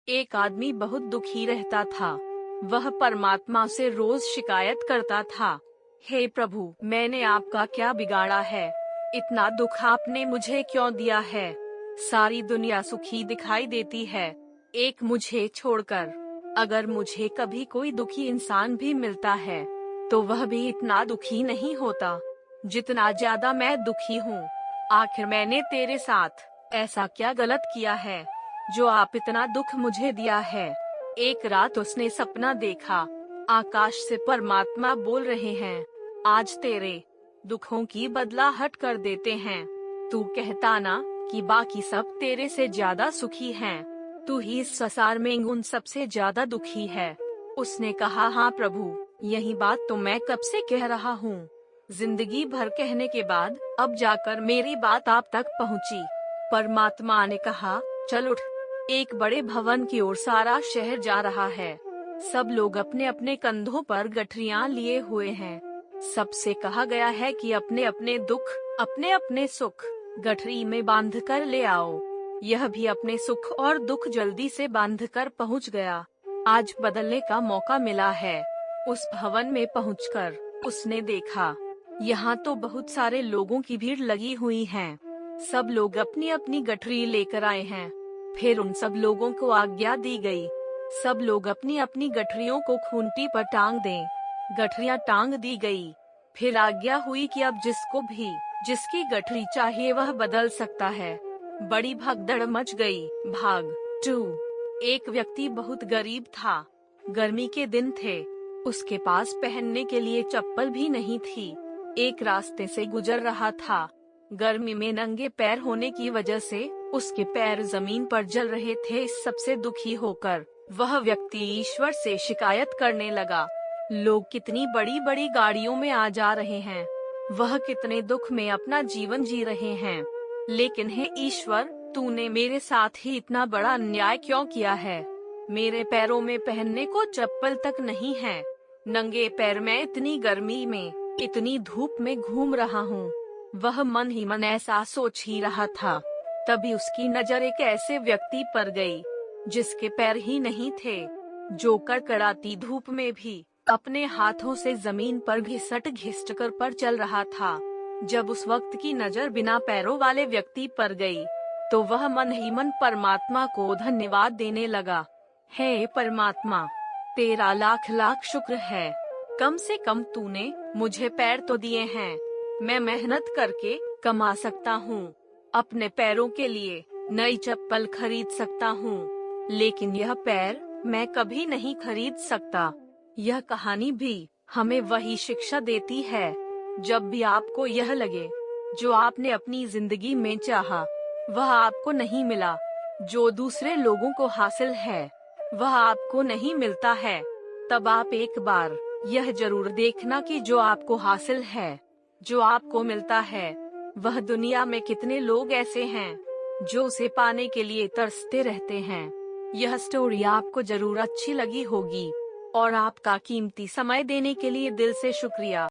एक आदमी बहुत दुखी रहता था। वह परमात्मा से रोज शिकायत करता था, हे प्रभु, मैंने आपका क्या बिगाड़ा है? इतना दुख आपने मुझे क्यों दिया है? सारी दुनिया सुखी दिखाई देती है, एक मुझे छोड़कर। अगर मुझे कभी कोई दुखी इंसान भी मिलता है, तो वह भी इतना दुखी नहीं होता जितना ज्यादा मैं दुखी हूँ। आखिर मैंने तेरे साथ ऐसा क्या गलत किया है जो आप इतना दुख मुझे दिया है? एक रात उसने सपना देखा। आकाश से परमात्मा बोल रहे हैं, आज तेरे दुखों की बदलाहट कर देते हैं। तू कहता ना कि बाकी सब तेरे से ज्यादा सुखी हैं, तू ही इस संसार में उन सबसे ज्यादा दुखी है। उसने कहा, हाँ प्रभु, यही बात तो मैं कब से कह रहा हूँ। जिंदगी भर कहने के बाद अब जाकर मेरी बात आप तक पहुँची। परमात्मा ने कहा, चल उठ। एक बड़े भवन की ओर सारा शहर जा रहा है। सब लोग अपने अपने कंधों पर गठरियां लिए हुए हैं। सबसे कहा गया है कि अपने अपने दुख, अपने अपने सुख गठरी में बांध कर ले आओ। यह भी अपने सुख और दुख जल्दी से बांध कर पहुँच गया। आज बदलने का मौका मिला है। उस भवन में पहुंचकर उसने देखा, यहाँ तो बहुत सारे लोगों की भीड़ लगी हुई है। सब लोग अपनी अपनी गठरी लेकर आए हैं। फिर उन सब लोगों को आज्ञा दी गई, सब लोग अपनी अपनी गठरियों को खूंटी पर टांग दें। गठरियां टांग दी गई। फिर आज्ञा हुई कि अब जिसको भी जिसकी गठरी चाहिए वह बदल सकता है। बड़ी भगदड़ मच गई। भाग 2। एक व्यक्ति बहुत गरीब था। गर्मी के दिन थे। उसके पास पहनने के लिए चप्पल भी नहीं थी। एक रास्ते से गुजर रहा था। गर्मी में नंगे पैर होने की वजह से उसके पैर जमीन पर जल रहे थे। इस सबसे दुखी होकर वह व्यक्ति ईश्वर से शिकायत करने लगा, लोग कितनी बड़ी बड़ी गाड़ियों में आ जा रहे हैं, वह कितने दुख में अपना जीवन जी रहे हैं, लेकिन हे ईश्वर, तूने मेरे साथ ही इतना बड़ा अन्याय क्यों किया है? मेरे पैरों में पहनने को चप्पल तक नहीं है। नंगे पैर मैं इतनी गर्मी में, इतनी धूप में घूम रहा हूँ। वह मन ही मन ऐसा सोच ही रहा था। तभी उसकी नजर एक ऐसे व्यक्ति पर गई जिसके पैर ही नहीं थे, जो कड़कड़ाती धूप में भी अपने हाथों से जमीन पर घिसट घिसट कर पर चल रहा था। जब उस वक्त की नजर बिना पैरों वाले व्यक्ति पर गई, तो वह मन ही मन परमात्मा को धन्यवाद देने लगा। हे परमात्मा, तेरा लाख लाख शुक्र है। कम से कम तूने मुझे पैर तो दिए हैं। मैं मेहनत करके कमा सकता हूँ, अपने पैरों के लिए नई चप्पल खरीद सकता हूँ, लेकिन यह पैर मैं कभी नहीं खरीद सकता। यह कहानी भी हमें वही शिक्षा देती है। जब भी आपको यह लगे जो आपने अपनी जिंदगी में चाहा वह आपको नहीं मिला, जो दूसरे लोगों को हासिल है वह आपको नहीं मिलता है, तब आप एक बार यह जरूर देखना कि जो आपको हासिल है, जो आपको मिलता है, वह दुनिया में कितने लोग ऐसे हैं जो उसे पाने के लिए तरसते रहते हैं। यह स्टोरी आपको जरूर अच्छी लगी होगी और आपका कीमती समय देने के लिए दिल से शुक्रिया।